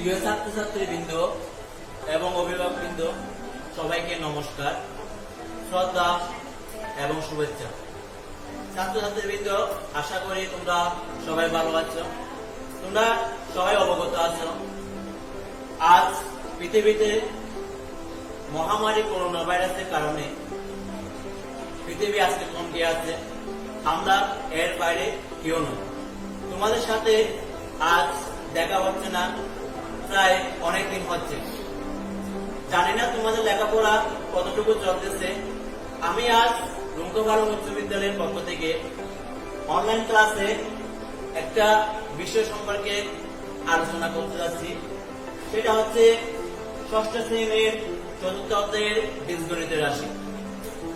প্রিয় ছাত্রছাত্রীবৃন্দ এবং অভিভাবকবৃন্দ, সবাইকে নমস্কার, শ্রদ্ধা এবং শুভেচ্ছা। ছাত্রছাত্রীবৃন্দ, আশা করি তোমরা সবাই ভালো আছো। তোমরা সবাই অবগত আছো, আজ পৃথিবীতে মহামারী করোনা ভাইরাসের কারণে পৃথিবী আজকে থমকে আছে। আমরা এর বাইরে কেউ নয়। তোমাদের সাথে আজ দেখা হচ্ছে না, প্রায় অনেকদিন হচ্ছে। জানি না তোমাদের লেখাপড়া কতটুকু চলতেছে। আমি আজ রুমকোভারম উচ্চ বিদ্যালয়ের পক্ষ থেকে অনলাইন ক্লাসে একটা বিষয় সম্পর্কে আলোচনা করতে যাচ্ছি। সেটা হচ্ছে ষষ্ঠ শ্রেণীর চতুর্থ অধ্যায়ের বীজগণিতের রাশি।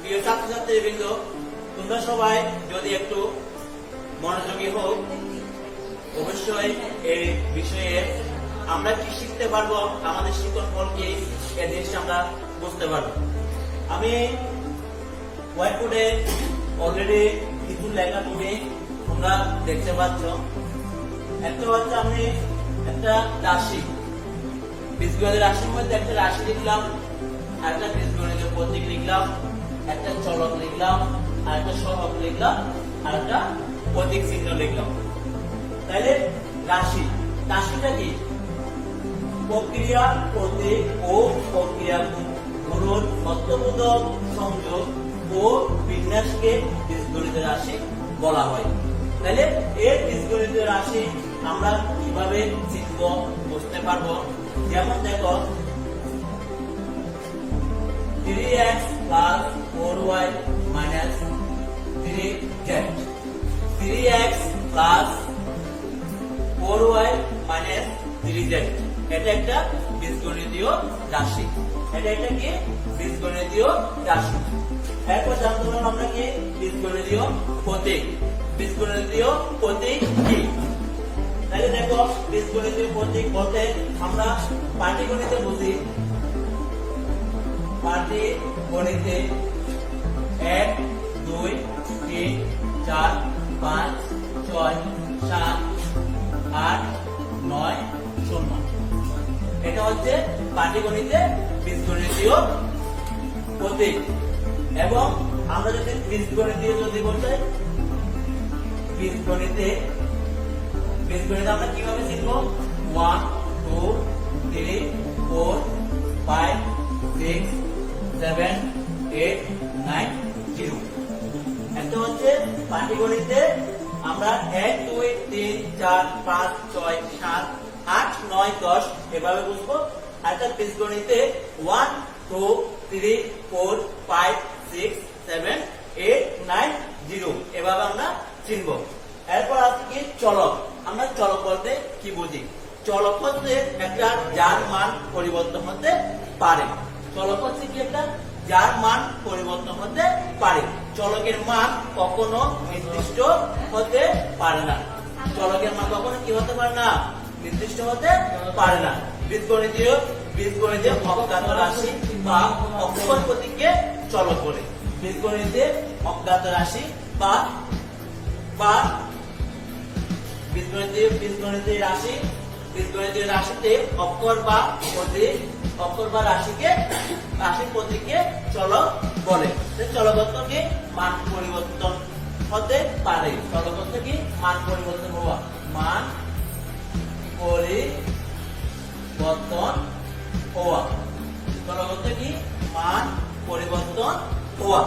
প্রিয় ছাত্রছাত্রীবৃন্দ, তোমরা সবাই যদি একটু মনোযোগী হোক, অবশ্যই এই বিষয়ে আমরা কি শিখতে পারবো, আমাদের শিক্ষণ ফল কি, এই জিনিসটা আমরা বুঝতে পারবো। আমি হোয়াইট বোর্ডে অলরেডি কিছু লেখা তুমি তোমরা দেখতে পাচ্ছ। একটা হচ্ছে আমি একটা রাশি, বীজগণিতের রাশির মধ্যে একটা রাশি লিখলাম, আর একটা বীজগণিতের প্রতীক লিখলাম, একটা চলক লিখলাম, আর একটা সহগ লিখলাম, আর একটা প্রতীক চিহ্ন লিখলাম। তাহলে রাশিটা কি? প্রক্রিয়া, প্রতীক ও প্রক্রিয়া গুণন, তত্ত্ববোধক সংযোগ ও বিন্যাসকে বীজগণিতের রাশি বলা হয়। তাহলে এই বীজগণিতের রাশি আমরা কিভাবে চিনব, বুঝতে পারবো। যেমন দেখো, 3x plus 4y minus 3z, 3x plus 4y minus 3z, এটা একটা বীজগণিতীয় রাশি। এটা কি? বীজগণিতীয় রাশি। এরপর জানতে পারলাম আমরা কি বীজগণিতীয় প্রতীক। বীজগণিতীয় প্রতীক কি? তাহলে দেখো, বীজগণিতীয় প্রতীক বলতে আমরা পাটিগণিতে বুঝি। পাটিগণিতে 1, 2, 3, 4, 5, 6, 7, 8, 9, 0। এটা হচ্ছে পাটিগণিতে বীজগণিতীয় প্রতীক। এবং আমরা যদি বীজগণিতীয় যদি বলতে, বীজগণিতে আমরা কিভাবে শিখবো? 1, 2, 3, 4, 5, 6, 7, 8, 9, 0। একটা হচ্ছে পাটিগণিতে আমরা 1, 2, 3, 4, 5, 6, 7, 8, 9, 10 এভাবে বুঝবো। আর বীজগণিতে 1, 2, 3, 4, 5, 6, 7, 8, 9, 0 এভাবে আমরা চিনব। এরপর আছে কি চলক। আমরা চলক বলতে কি বুঝি? চলক হচ্ছে একটা যার মান পরিবর্তন হতে পারে। চলক হচ্ছে কি? একটা যার মান পরিবর্তন হতে পারে। চলকের মান কখনো নির্দিষ্ট হতে পারে না। চলকের মান কখনো কি হতে পারে না? নির্দিষ্ট হতে পারে না। বীজগণিতীয় অজ্ঞাত রাশি বা অক্ষর প্রতীককে চলক বলে। বীজগণিতে অজ্ঞাত রাশি বা বীজগণিতীয় রাশিতে অক্ষর বা রাশির প্রতীককে চলক বলে। চলক অর্থ কি? মান পরিবর্তন হতে পারে। চলক অর্থ কি? মান পরিবর্তন হওয়া। মান পরিবর্তন হওয়া। চলক অর্থ কি? মান পরিবর্তন হওয়া।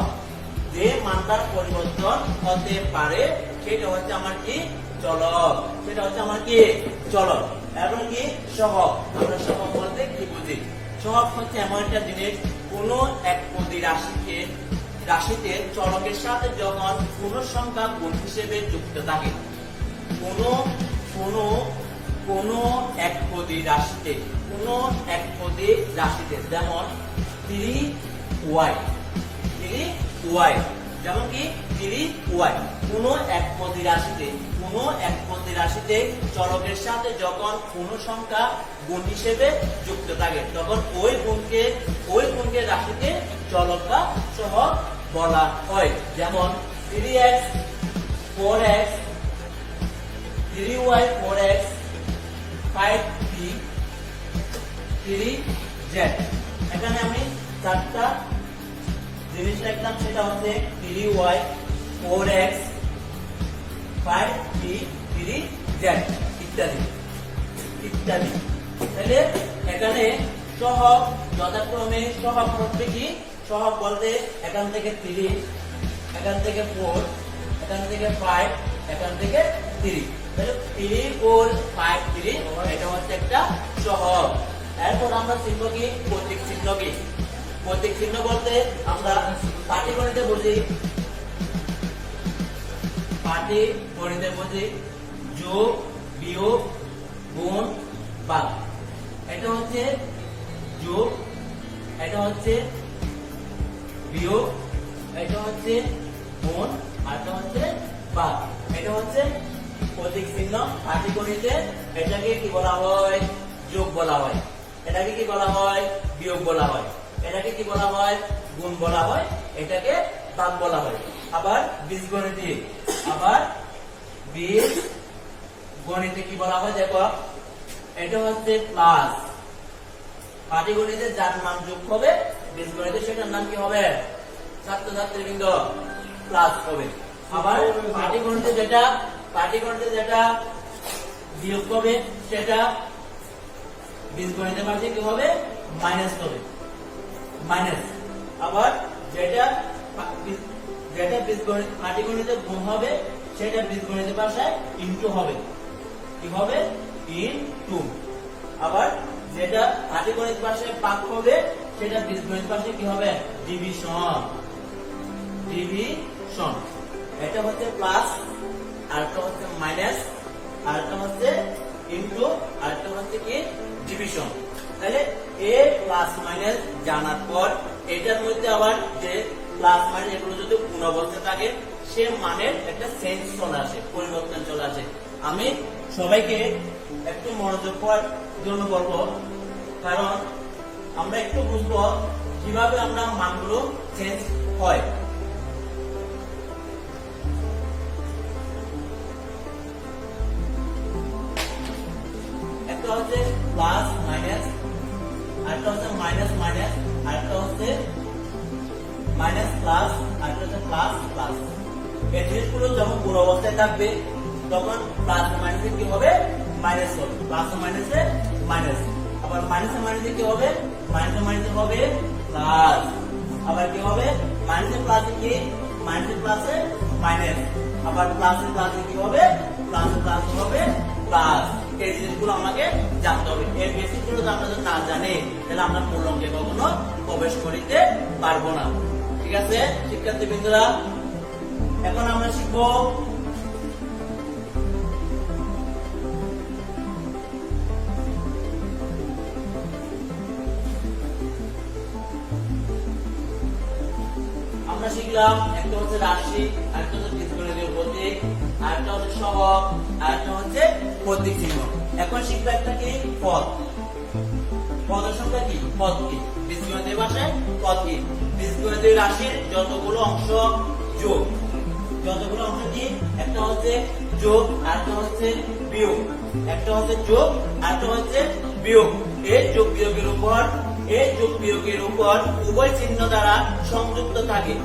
যে মানটার পরিবর্তন হতে পারে সেটা হচ্ছে আমার কি? চলক। সেটা হচ্ছে আমার কি? চলক। এবং কি সহগ। আমরা সহগ বলতে কি বুঝি? সহগ হচ্ছে এমন একটা জিনিস, কোন এক পদী রাশিতে চলকের সাথে যখন কোন সংখ্যা গুণ হিসেবে যুক্ত থাকে। কোন এক পদী রাশিতে যেমন 3y, যেমন কি 3y। কোন এক পদী রাশিতে চলকের সাথে যখন কোন সংখ্যা গুণ হিসেবে যুক্ত থাকে, তখন ওই গুণকে রাশিতে চলক বা সহগ বলা হয়। যেমন 3x 4x, 3y 4x, 5p 3z। এখানে আমি চারটা জিনিস লিখলাম, সেটা হচ্ছে 3y 4x 5t 3z ইত্যাদি ইত্যাদি। তাহলে এখানে সহগ যথাক্রমে সহগ করতে কি, সহগ বলতে এখান থেকে 3, এখান থেকে 4, এখান থেকে 5, এখান থেকে 3। তাহলে 3 4 5 3 এটা হচ্ছে একটা সহগ। এরপর আমরা শিখব কি প্রতীক চিহ্ন কি। প্রতীক চিহ্ন বলতে আমরা পাটিগণিতে বুঝি, পাটিগণিতে বুঝি যোগ বিয়োগ গুণ ভাগ। এটা হচ্ছে যোগ, এটা হচ্ছে বিয়োগ, এটা হচ্ছে গুণ, আর এটা হচ্ছে ভাগ। এটা হচ্ছে প্রতীক চিহ্ন পাটিগণিতে। এটাকে কি বলা হয়? যোগ বলা হয়। এটাকে কি বলা হয়? বিয়োগ বলা হয়। এটাকে কি বলা হয়? গুণ বলা হয়। এটাকে ভাগ বলা হয়। আবার বীজগণিতে, আবার বীজগণিতে কি বলা হয় দেখো, এটা হচ্ছে প্লাস। পাটিগণিতে যার নাম যোগ হবে, বীজগণিতে সেটার নাম কি হবে? ছাত্রছাত্রীবৃন্দ প্লাস হবে। আবার পাটিগণিতে যেটা বিয়োগ হবে সেটা বীজগণিতের পাশে কি হবে? মাইনাস হবে, মাইনাস। আবার যেটা বীজগণিত পাটিগণিতে গুণ হবে সেটা বীজগণিতের পাশে ইনটু হবে, কি হবে? ইনটু। আবার যেটা পাটিগণিত পাশে ভাগ হবে সেটা বীজগণিত পাশে কি হবে? Division, division. এটা হচ্ছে প্লাস, আর এটা হচ্ছে মাইনাস, আর এটা হচ্ছে ইনটু, আর এটা হচ্ছে কি ডিভিশন। তাহলে এ প্লাস মাইনাস জানার পর এটার মধ্যে আবার যে প্লাস মাইনাস এগুলো যদি পূর্ণ অবস্থায় থাকে সে মানের একটা চেঞ্জ চলে আসে, পরিবর্তন চলে আসে। আমি সবাইকে একটু মনোযোগ করার জন্য বলবো, কারণ আমরা একটু বুঝবো কিভাবে আমরা মানগুলো চেঞ্জ হয়। একটা হচ্ছে প্লাস মাইনাস, আরেকটা হচ্ছে মাইনাস মাইনাস, আরেকটা হচ্ছে মাইনাস প্লাস, আরেকটা হচ্ছে প্লাস প্লাস। এই জিনিসগুলো যখন পূর্ণ অবস্থায় থাকবে তখন প্লাস মাইনাসে কি হবে? মাইনাস হবে। প্লাস মাইনাসে মাইনাস। আবার মাইনাসে মাইনাসে কি হবে? মাইনাসে মাইনাসে হবে প্লাস। আবার কি হবে? মাইনাসে প্লাসে কি? মাইনাসে প্লাসে মাইনাস। আবার প্লাসে প্লাসে কি হবে? প্লাসে প্লাসে হবে প্লাস। এই জিনিসগুলো আমাকে জানতে হবে। এর বেসিক গুলো আমরা যদি না জানি তাহলে আমরা মূল অঙ্কে কখনো প্রবেশ করিতে পারবো না। ঠিক আছে শিক্ষার্থী বৃন্দরা, এখন আমরা শিখবো আমরা শিখলাম একটা হচ্ছে রাশি, আরেকটা হচ্ছে বীজগণিতীয় প্রতীক, আরেকটা হচ্ছে সহগ, আরেকটা হচ্ছে প্রতীক চিহ্ন। এখন শিখবো একটা কি পদ। পদের সংখ্যা কি? পদ কি? বীজগণিতের ভাষায় পদ কি? বীজগণিতীয় রাশির যতগুলো অংশ যোগ, যতগুলো অংশ কি? একটা হচ্ছে যোগ, আরেকটা হচ্ছে বিয়োগ। একটা হচ্ছে যোগ, আরেকটা হচ্ছে বিয়োগ। এই যোগ বিয়োগের উপর উভয় চিহ্ন দ্বারা সংযুক্ত থাকে।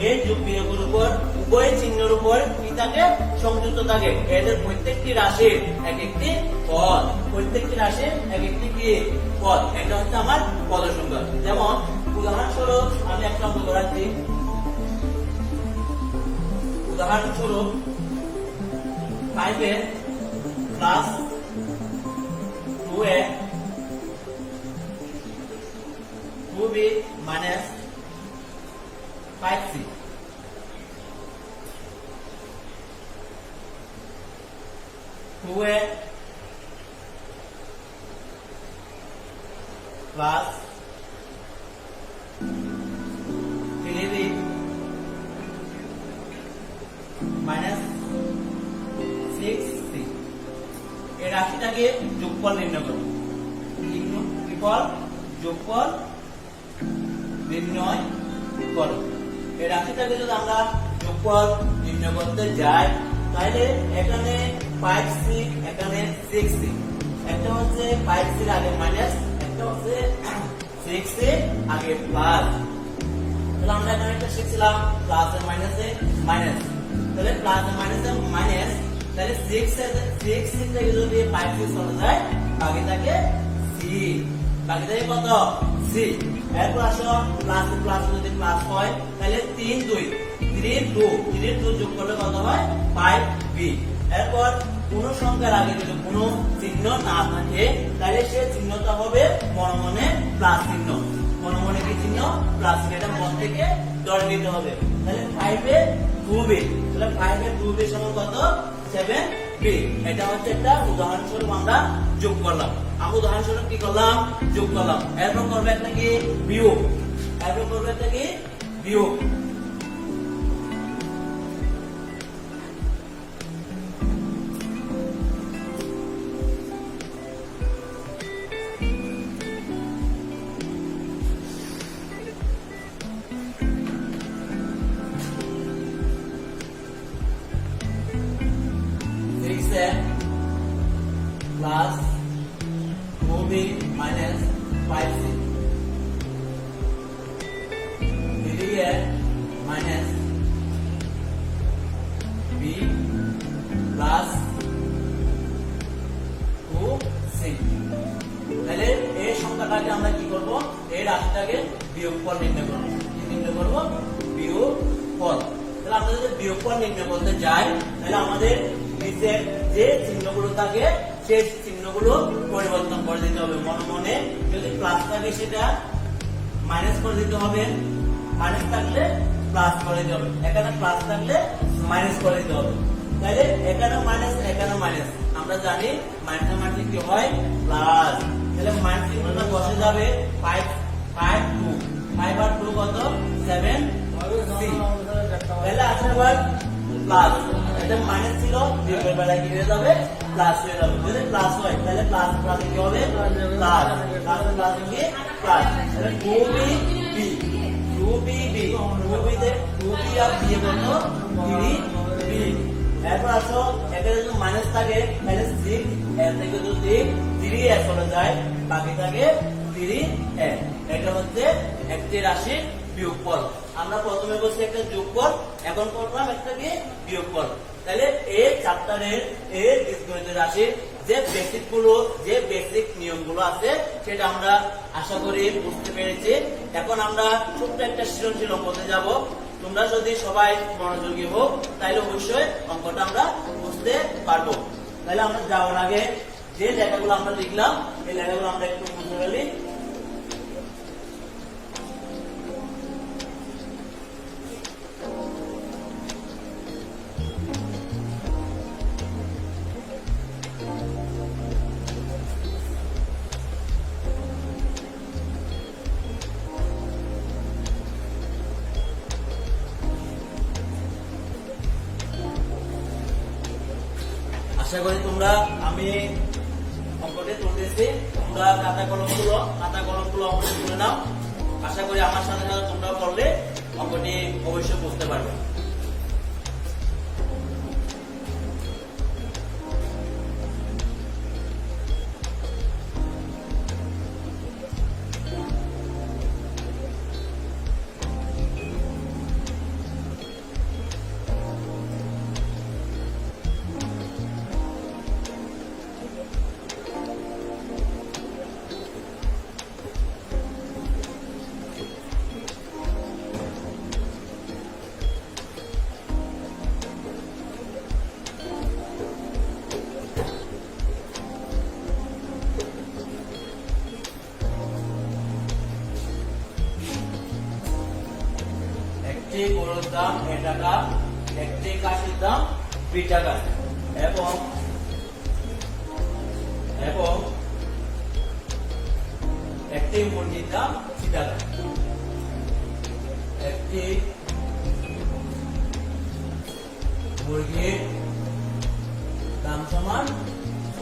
এই যোগ বিয়োগের উপর উভয় চিহ্নের উপর কি থাকে? সংযুক্ত থাকে। এদের প্রত্যেকটি রাশির এক একটি পদ, প্রত্যেকটি রাশির এক একটি কি পদ। এটা হচ্ছে আমার পদের সংখ্যা। যেমন উদাহরণস্বরূপ আমি একটা অঙ্ক করাচ্ছি। উদাহরণস্বরূপ 5a plus 2a 2b minus 5c। Two a plus 3b minus 6c। এই রাশিটাকে যোগফল নির্ণয় করো। যোগফল নির্ণয় করো। এই রাশিটাকে যদি আমরা যোগফল নির্ণয় করতে যাই তাহলে এখানে 5c, এখানে 6c। একটা হচ্ছে 5c এর আগে মাইনাস, একটা এটা হচ্ছে 6 এর আগে প্লাস, তাহলে আমরা এখানে একটা শিখছিলাম প্লাস এর মাইনাসে মাইনাস, তাহলে প্লাস এর মাইনাসে মাইনাস, তাহলে 6 থেকে যদি 5 6 চলে যায় বাকি থাকে c, বাকি থাকে কত c। এরপর আসো প্লাস প্লাস যদি প্লাস হয় তাহলে 3 2 3 2 যোগ করলে কত হয় 5b। এরপর কোন সংখ্যার আগে যদি কোনো চিহ্ন না থাকে তাহলে সে চিহ্নটা হবে মনে মনে প্লাস চিহ্ন, মনে মনে কি চিহ্ন প্লাস, এটা মন থেকে ধরে নিতে হবে। তাহলে 5 এ 2b, তাহলে 5 এ 2b সমান কত 7b। এটা হচ্ছে একটা উদাহরণস্বরূপ আমরা যোগ করলাম, আমরা উদাহরণস্বরূপ কি করলাম যোগ করলাম। এরপর করবে একটা কি বিয়োগ, এরপর করবে একটা কি বিয়োগ। Plus 2b minus 5c, 3a minus b plus 2c। তাহলে এই সংখ্যাটাকে আমরা কি করব, এই রাশিটাকে বিয়োগফল নির্ণয় করব। কি নির্ণয় করব? বিয়োগফল। তাহলে আমরা যদি বিয়োগফল নির্ণয় করতে যাই তাহলে আমাদের নিচের যে চিহ্নগুলো থাকে সেই চিহ্নগুলো পরিবর্তন করে দিতে হবে। মনে মনে যদি প্লাস থাকে সেটা মাইনাস করে দিতে হবে, মাইনাস থাকলে প্লাস করে দিতে হবে, এখানে প্লাস থাকলে মাইনাস করে দিতে হবে। তাহলে এখানে মাইনাস এখানে মাইনাস, আমরা জানি মাইনাস মাইনাস কি হয় প্লাস, তাহলে মাইনাস চিহ্নটা বসে যাবে 5 5 2, 5 আর 2 কত 7 c। তাহলে আশীর্বাদ প্লাস, এটা মাইনাস ছিল বিয়োগের বেলায় কি হয়ে যাবে প্লাস হয়ে যাবে। যদি প্লাস হয় তাহলে প্লাস প্লাস কি হবে প্লাস, প্লাস প্লাস কি প্লাস। তাহলে 2b b 2b b 2b তে 2b আর b কত 3b। এরপর আসো এখানে যদি মাইনাস থাকে তাহলে 6 এর থেকে যদি 3a চলে যায় বাকি থাকে 3a। এটা হচ্ছে একটি রাশির বিয়োগফল। আমরা প্রথমে বলছি একটা যোগফল, এখন করলাম একটা কি বিয়োগফল। তাহলে এই চ্যাপ্টারের এই বীজগণিত রাশির যে বেসিক গুলো, যে বেসিক নিয়মগুলো আছে সেটা আমরা আশা করি বুঝতে পেরেছি। এখন আমরা ছোট্ট একটা সৃজনশীল অঙ্কতে যাব। তোমরা যদি সবাই মনোযোগী হোক তাহলে অবশ্যই অঙ্কটা আমরা বুঝতে পারবো। তাহলে আমরা যাওয়ার আগে যে লেখাগুলো আমরা লিখলাম এই লেখাগুলো আমরা একটু বুঝে ফেলি। আশা করি তোমরা, আমি অঙ্কটি তুলতেছি, তোমরা খাতা কলমগুলো অঙ্কটি তুলে নাও। আশা করি আমার সাথে সাথে তোমরা করলে অঙ্কটি অবশ্যই বুঝতে পারবে। একটি গরুর দাম এ টাকা, একটি কাশির দাম 2 টাকা, এবং একটি মুরগির দাম 3 টাকা। একটি মুরগির দাম সমান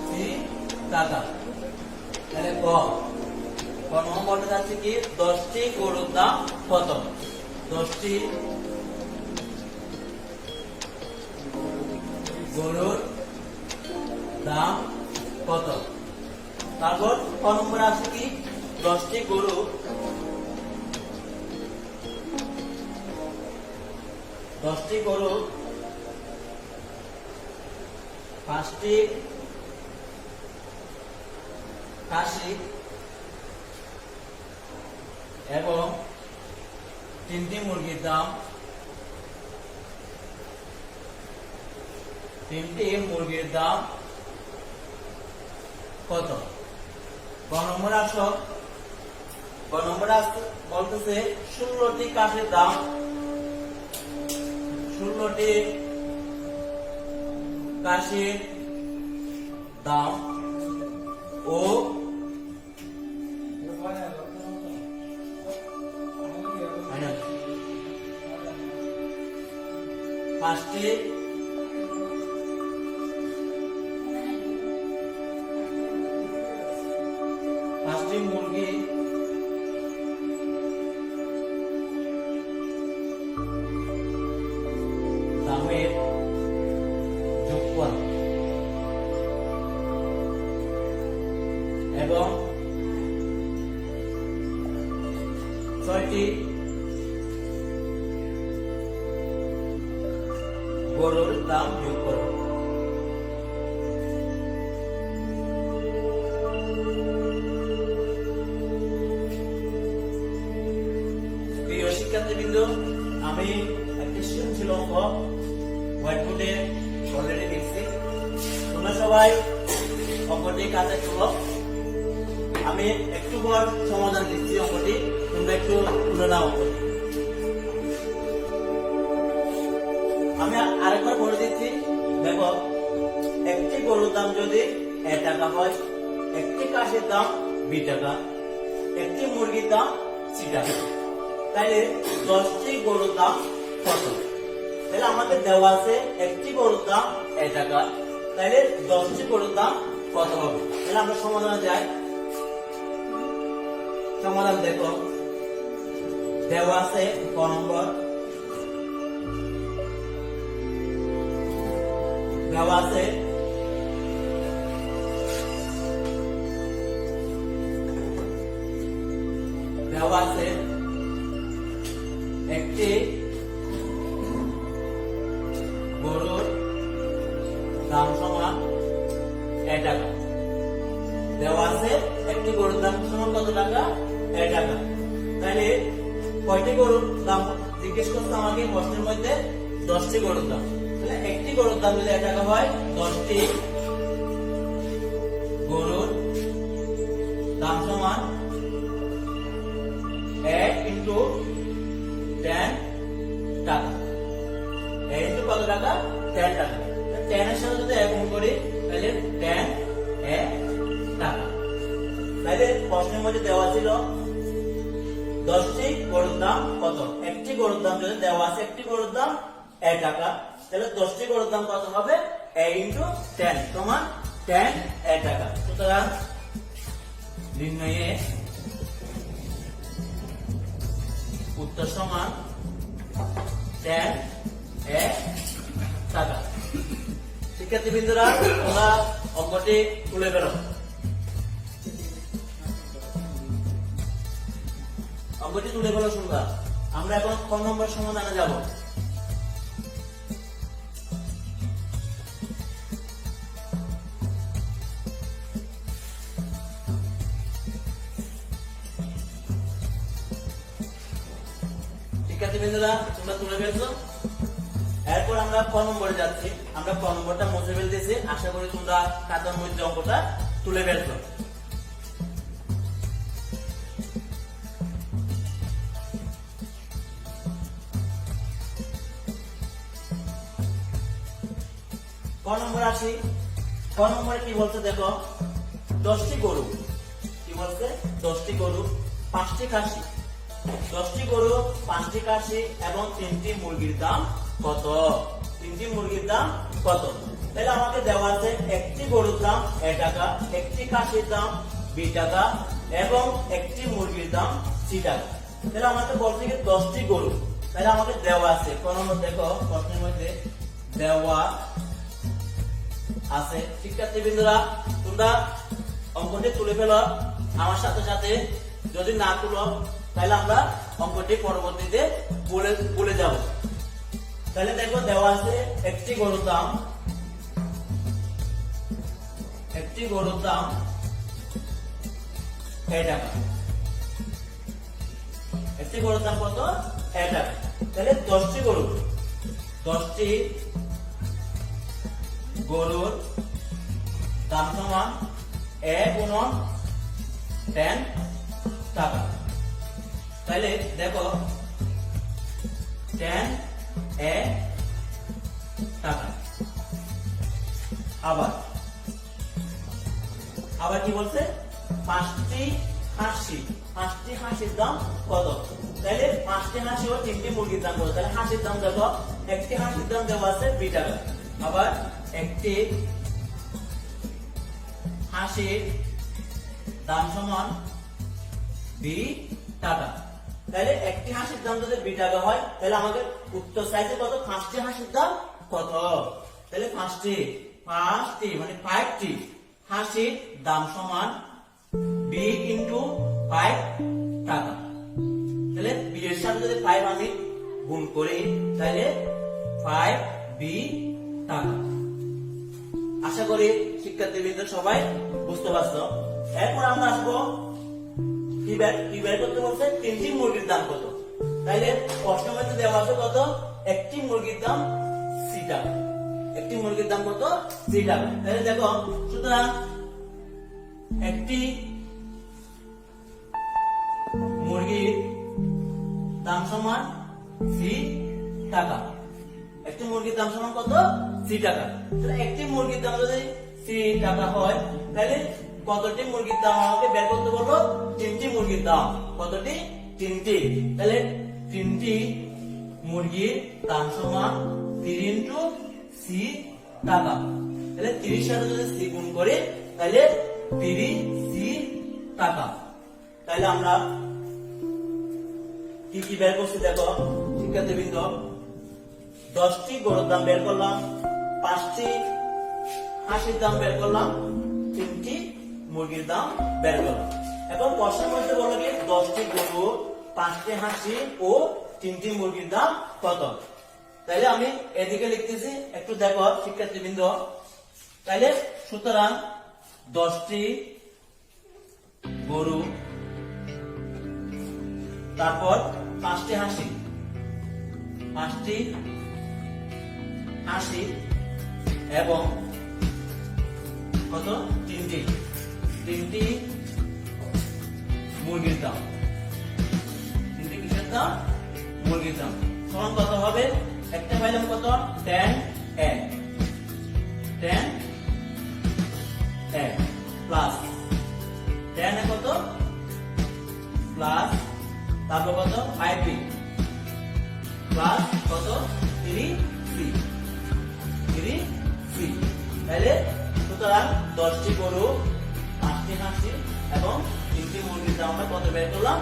3 টাকা। তাহলে ক নম্বরটা যাচ্ছে কি 10টি গরুর দাম কত? 10টি গরুর দাম কত? তারপর ক নম্বরে আছে কি 10টি গরু 5টি খাসি এবং 3টি মুরগির দাম 3টি মুরগির দাম কত? ক নম্বর আসো, ক নম্বর বলতেছে 16টি কাঠের দাম, 16টি কাশির দাম ও 5টি মুরগি দামের যোগফল এবং 6টি গরুর দাম যোগ করো। প্রিয় শিক্ষার্থীবৃন্দ, আমি একটি সৃজনশীল অঙ্ক হোয়াইটবোর্ডে অলরেডি লিখছি। তোমরা সবাই অঙ্কটি কাজে তুলো। আমি একটু পর সমাধান দিচ্ছি অঙ্কটি, তোমরা একটু তুলে নাও অঙ্কটি। আমি আরেকবার বলে দিচ্ছি, দেখো একটি গরুর দাম যদি A টাকা হয়, একটি কাশির দাম B টাকা, একটি মুরগির দাম C টাকা, তাহলে 10টি গরুর দাম কত? তাহলে আমাদের দেওয়া আছে একটি গরুর দাম A টাকা, তাহলে 10টি গরুর দাম কত হবে? তাহলে আমরা সমাধানে যাই। সমাধান দেখো, দেওয়া আছে ক নম্বর, দেওয়া আছে একটি গরুর দাম সমান A টাকা। দেওয়া আছে একটি গরুর দাম সমান কত টাকা? A টাকা। তাহলে কয়টি গরুর দাম জিজ্ঞেস করছে আমাকে প্রশ্নের মধ্যে? 10টি গরুর দাম। তাহলে একটি গরুর দাম যদি A টাকা হয়, 10টি গরুর দাম সমান 1 into 10 টাকা। 1 into কত টাকা? 10 টাকা। 10 এর সাথে যদি 1 গুণ করি তাহলে 10 টাকা। তাহলে প্রশ্নের মধ্যে দেওয়া ছিল 10টি গরুর দাম কত? একটি গরুর দাম যদি দেওয়া আছে একটি গরুর দাম A টাকা, তাহলে 10টি গরুর দাম কত হবে? A into 10 সমান 10 A টাকা। সুতরাং নির্ণয়ে উত্তর সমান 10 A টাকা। শিক্ষার্থীবৃন্দরা, তোমরা অঙ্কটি তুলে ফেলো। অঙ্কটি তুলে ফেলো শুনবা। আমরা এখন ক নম্বর সমাধানে যাব। শিক্ষার্থীবৃন্দরা, তোমরা তুলে ফেলছো। এরপর আমরা ক নম্বরে যাচ্ছি। আমরা ক নম্বরটা মুছে ফেলতেছি। আশা করি তোমরা খাতার মধ্যে অঙ্কটা তুলে ফেলছো। ক নম্বর আসি। ক নম্বরে কি বলছে দেখো, 10টি গরু, কি বলছে? 10টি গরু, 5টি খাসি, 10টি গরু, 5টি খাসি এবং 3টি মুরগির দাম কত? 3টি মুরগির দাম কত? তাহলে আমাকে দেওয়া আছে একটি গরুর দাম A টাকা, একটি খাসির দাম B টাকা এবং একটি মুরগির দাম C টাকা। তাহলে আমাকে বলছে কি 10টি গরু। তাহলে আমাকে দেওয়া আছে কোন নম্বর দেখো, প্রশ্নের মধ্যে দেওয়া আছে। শিক্ষার্থীবৃন্দরা, তোমরা অঙ্কটি তুলে ফেলো আমার সাথে সাথে। যদি না তুলো তাহলে আমরা অঙ্কটি পরবর্তীতে বলে যাব। তাহলে দেখো দেওয়া আছে একটি গরুর দাম এই টাকা। একটি গরুর দাম কত? 1 টাকা। তাহলে 10টি গরুর দাম সমান 1 × 10 টাকা। তাহলে দেখো 10 টাকা। আবার কি বলছে? 5টি হাঁসির দাম কত? তাহলে 5টি হাঁসি ও 3টি মুরগির দাম কত? তাহলে হাঁসির দাম দেখো, একটি হাঁসির দাম দেওয়া আছে 2 টাকা। আবার একটি হাঁসির দাম সমান 2 টাকা। তাহলে একটি হাঁসির দাম যদি 2 টাকা হয় তাহলে আমাদের উত্তর চাইছে কত? 5টি হাঁসির দাম কত? তাহলে 5টি মানে 5টি হাঁসির দাম সমান 2 × 5 টাকা। তাহলে 2 এর সাথে যদি 5 আমি গুণ করি তাহলে 5b টাকা। আশা করি শিক্ষার্থীবৃন্দ সবাই বুঝতে পারছো। এরপর আমরা আসবো কি বের করতে বলছে? 3টি মুরগির দাম কত? তাইলে প্রশ্নের মধ্যে দেওয়া আছে কত? একটি মুরগির দাম 3 টাকা। একটি মুরগির দাম কত? 3 টাকা। তাহলে দেখো, সুতরাং একটি মুরগির দাম সমান 3 টাকা। একটি মুরগির দাম সমান কত? 3 টাকা। তাহলে একটি মুরগির দাম যদি 3 টাকা হয় তাহলে কতটি মুরগির দাম আমাকে বের করতে বলবো? 3টি মুরগির দাম। কতটি? 3টি। তাহলে 3টি মুরগির দাম সমান 3 × c টাকা। তাহলে 30 সাথে যদি c গুণ করি তাহলে 30c টাকা। তাহলে আমরা কি বের করছি দেখো শিক্ষার্থীবৃন্দ, 10টি গরুর দাম বের করলাম, 5টি হাঁসির দাম বের করলাম, 3টি মুরগির দাম বের করলাম। এখন প্রশ্নের মধ্যে বলো কি 10টি গরু, 5টি হাঁসি ও 3টি মুরগির দাম কত? তাহলে আমি এদিকে লিখতেছি, একটু দেখো শিক্ষার্থীবৃন্দ। তাহলে সুতরাং 10টি গরু, তারপর 5টি হাঁসি এবং কত? 3টি মুরগির দাম। 3টি কিসের দাম? মুরগির দাম। সমান কত হবে? একটা পাইলাম কত? 10 প্লাস 10 কত? প্লাস তারপর কত? 5b প্লাস কত? 3c। তাহলে সুতরাং 10টি গরু, 5টি হাঁসি এবং 3টি মুরগির দাম আমরা কত বের করলাম?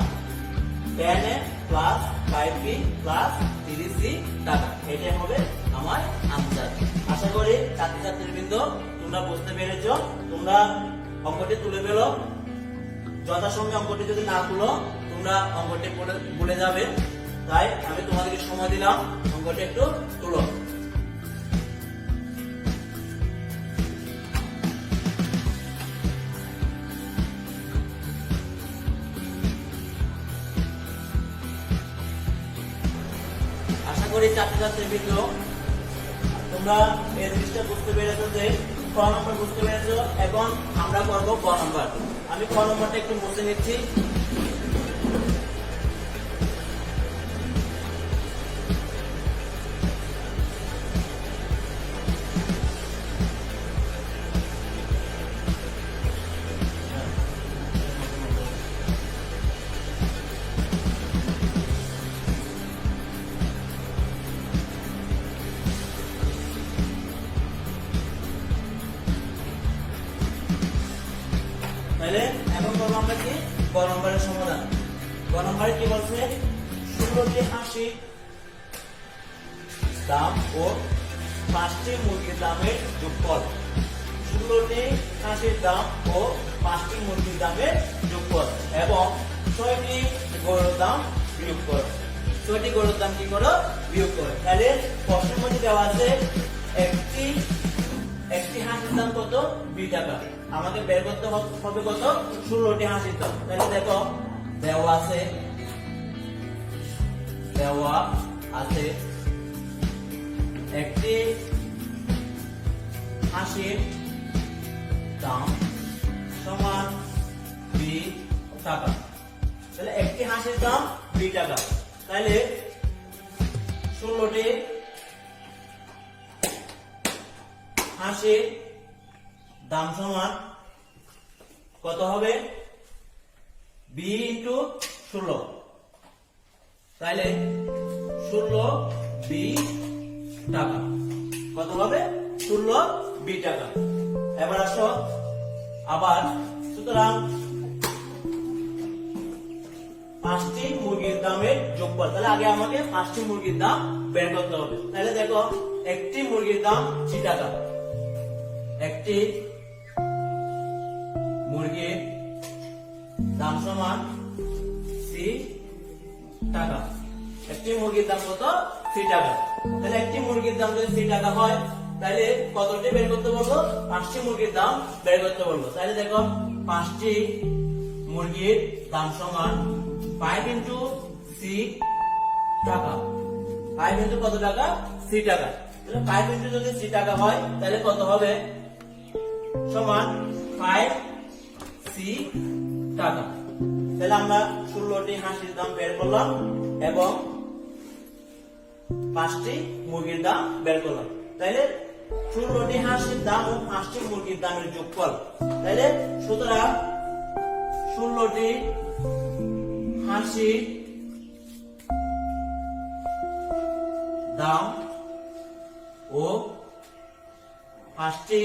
10 প্লাস 5b প্লাস 3c টাকা। এটাই হবে আমার আনসার। আশা করি ছাত্রছাত্রীবৃন্দ তোমরা বুঝতে পেরেছো। তোমরা অঙ্কটি তুলে ফেলো। যথাসময়ে অঙ্কটি যদি না তুলো তোমরা অঙ্কটি ভুলে যাবে। তাই আমি তোমাদেরকে সময় দিলাম, অঙ্কটি একটু তুলো। আশা করি ছাত্রছাত্রীবৃন্দ তোমরা এই জিনিসটা বুঝতে পেরেছো যে ক নম্বর বুঝতে পেরেছো। এখন আমরা করবো ক নম্বর। আমি ক নম্বরটা একটু মুছে নিচ্ছি। তাহলে এখন করবো আমরা কি গ নম্বরের সমাধান। গ নম্বরে কি বলছে? 16টি হাঁসির দাম ও 5টি মুরগির দামের যোগফল। 16টি হাঁসির দাম ও 5টি মুরগির দামের যোগফল এবং 6টি গরুর দাম বিয়োগ করো। 6টি গরুর দাম কি করো? বিয়োগ করো। তাহলে প্রশ্নের মধ্যে দেওয়া আছে একটি হাঁসের দাম কত? 20 টাকা। আমাকে বের করতে হবে কত? 16টি হাঁসের দাম। তাহলে দেখো দেওয়া আছে একটি হাঁসের দাম সমান 20 টাকা। তাহলে একটি হাঁসের দাম 20 টাকা। তাহলে 16টি হাঁসের দাম সমান কত হবে? 20 ইন্টু 16। তাহলে 16 20 টাকা। কত হবে? 16 20 টাকা। এবার আসো আবার, সুতরাং 5টি মুরগির দামের যোগফল। তাহলে আগে আমাকে 5টি মুরগির দাম বের করতে হবে। তাহলে দেখো একটি মুরগির দাম 3 টাকা। একটি মুরগির দাম সমান 3 টাকা। একটি মুরগির দাম কত? 3 টাকা। তাহলে একটি মুরগির দাম যদি 3 টাকা হয় তাহলে কতটি বের করতে বলবো? 5টি মুরগির দাম বের করতে বলবো। তাহলে দেখো 5টি মুরগির দাম সমান 5 ইন্টু 3 টাকা। 5 ইন্টু কত টাকা? 3 টাকা। তাহলে 5 ইন্টু যদি 3 টাকা হয় তাহলে কত হবে? সমান 5 3 টাকা। তাহলে আমরা 16টি হাঁসের দাম বের করলাম এবং 5টি মুরগির দাম বের করলাম। তাহলে 16টি হাঁসের দাম ও 5টি মুরগির দামের যোগফল। তাহলে সুতরাং 16টি হাঁসের দাম ও 5টি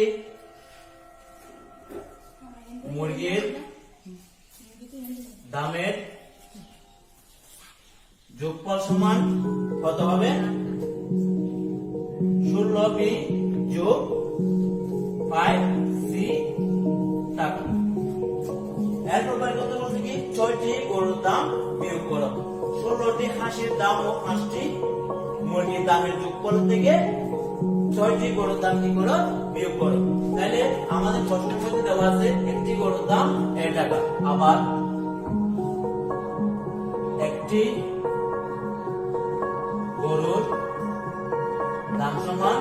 মুরগির দামের যোগফল সমান কত হবে? 16b যোগ 5c টাকা। এরপর বের করতে বলছে কি? 6টি গরুর দাম বিয়োগ করো। 16টি হাঁসের দাম ও 5টি মুরগির দামের যোগফল থেকে 6টি গরুর দাম কি করো? বিয়োগ করো। তাহলে আমাদের প্রশ্নের মধ্যে দেওয়া আছে একটি গরুর দাম 1 টাকা। আবার একটি গরুর দাম সমান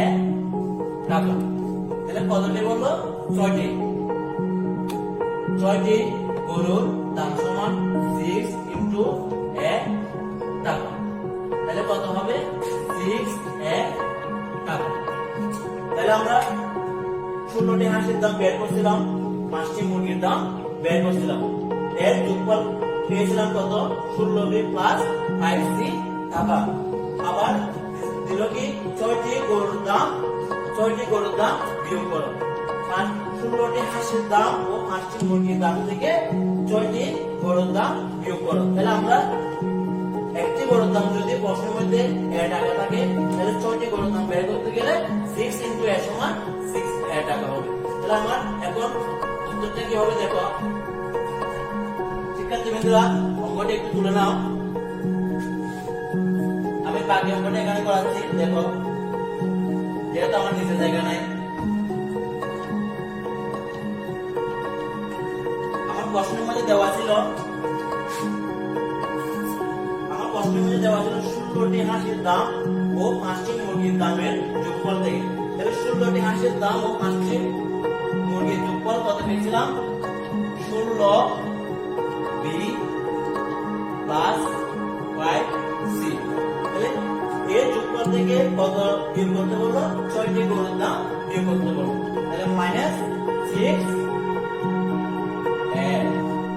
1 টাকা। তাহলে কতটি বললো? 6টি। 6টি গরুর দাম সমান 6 ইন্টু 1 টাকা। তাহলে কত হবে? 6 1 টাকা। তাহলে আমরা 16টি হাঁসের দাম বের করছিলাম, 5টি মুরগির দাম বের করছিলাম। এর যোগফল পেয়েছিলাম কত? 16b প্লাস 5c টাকা। আবার দিল কি? 6টি গরুর দাম বিয়োগ করো। 16টি হাঁসের দাম ও 5টি মুরগির দাম থেকে 6টি গরুর দাম বিয়োগ করো। তাহলে আমরা একটি গরুর দাম যদি প্রশ্নের মধ্যে 1 টাকা থাকে তাহলে 6টি গরুর দাম বের করতে গেলে 6 ইন্টু a সমান 6 টাকা হবে। তাহলে আমার এখন উত্তরটা কি হবে দেখো। শিক্ষার্থী বন্ধুরা, অঙ্কটা একটু তুলে নাও। আমি বাকি অঙ্কটা এখানে করাচ্ছি। দেখো, যেহেতু আমার নিচে জায়গা নাই, আমার প্রশ্নের মধ্যে দেওয়া ছিল 16টি হাঁসের দাম ও 5টি মুরগির দামের যোগফল থেকে। তাহলে 16টি হাঁসের দাম ও 5টি মুরগির যোগফল কত পেয়েছিলাম? 16b plus 5c। তাহলে এর যোগফল থেকে কত বিয়োগ করতে বলবো? 6টি গরুর দাম বিয়োগ করতে বলবো। তাহলে মাইনাস 6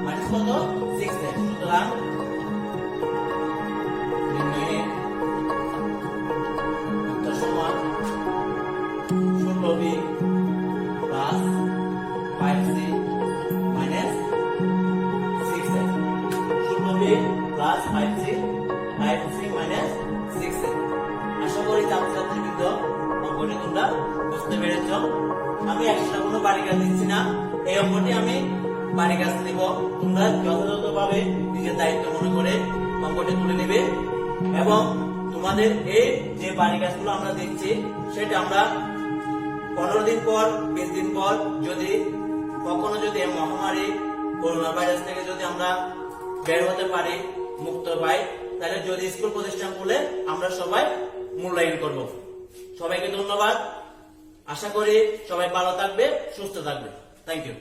মাইনাস কত? 6 সুতরাং উত্তর সমান 16b plus 5c minus 6 16b plus 5c minus 6। আশা করি ছাত্রছাত্রীবৃন্দ অঙ্কটি তোমরা বুঝতে পেরেছ। আমি এক্সট্রা কোনো বাড়ি কাজ দিচ্ছি না। এই অঙ্কটি আমি বাড়ির কাছে দিব, তোমরা যথাযথভাবে নিজের দায়িত্ব মনে করে অঙ্কটি তুলে নেবে এবং তোমাদের এই যে বাড়ি কাজগুলো আমরা দিচ্ছি সেটা আমরা 15 দিন পর 20 দিন পর যদি কখনো যদি এই মহামারী করোনা ভাইরাস থেকে যদি আমরা বের হতে পারি, মুক্ত পাই, তাহলে যদি স্কুল প্রতিষ্ঠান খুলে আমরা সবাই মূল্যায়ন করব। সবাইকে ধন্যবাদ। আশা করি সবাই ভালো থাকবে, সুস্থ থাকবে। Thank you.